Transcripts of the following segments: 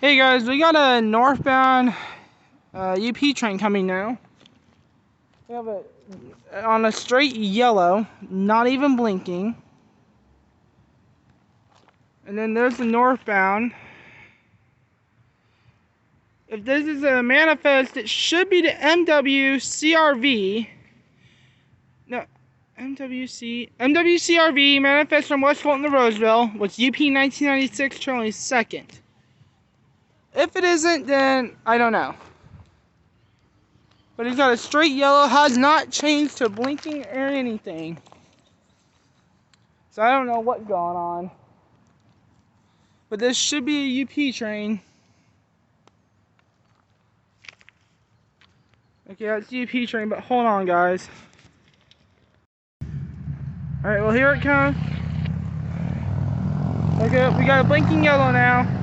Hey guys, we got a northbound UP train coming now. We have it on a straight yellow, not even blinking. And then there's the northbound. If this is a manifest, it should be the MWCRV. No, MWCRV manifest from West Fulton to Roseville was UP 1996 Charlie 2nd. If it isn't, then I don't know. But he's got a straight yellow, has not changed to blinking or anything. So I don't know what's going on. But this should be a UP train. Okay, that's the UP train, but hold on guys. Alright, well here it comes. Okay, we got a blinking yellow now.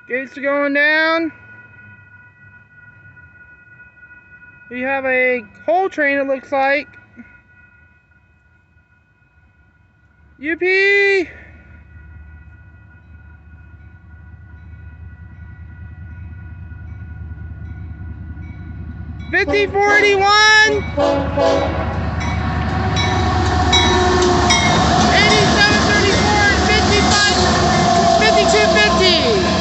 Gates are going down. We have a coal train, it looks like. UP! 5481! 5250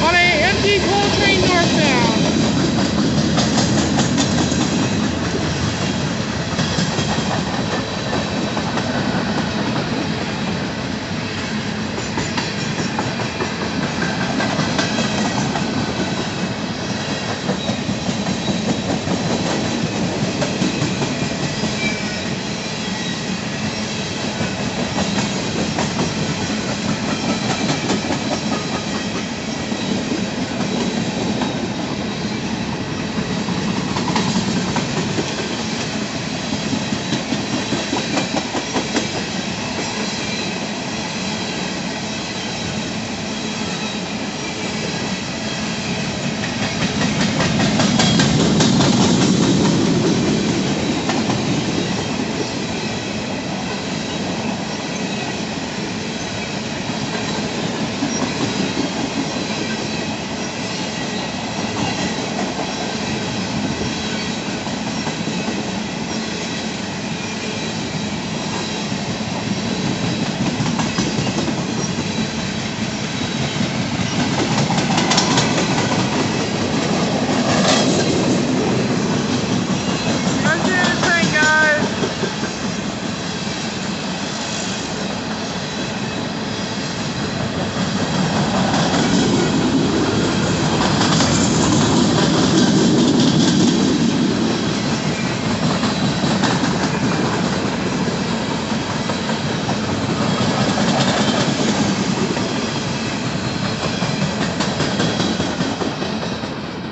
on a empty coal train northbound.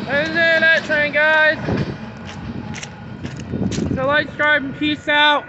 There's that train, guys. So like, subscribe, and peace out.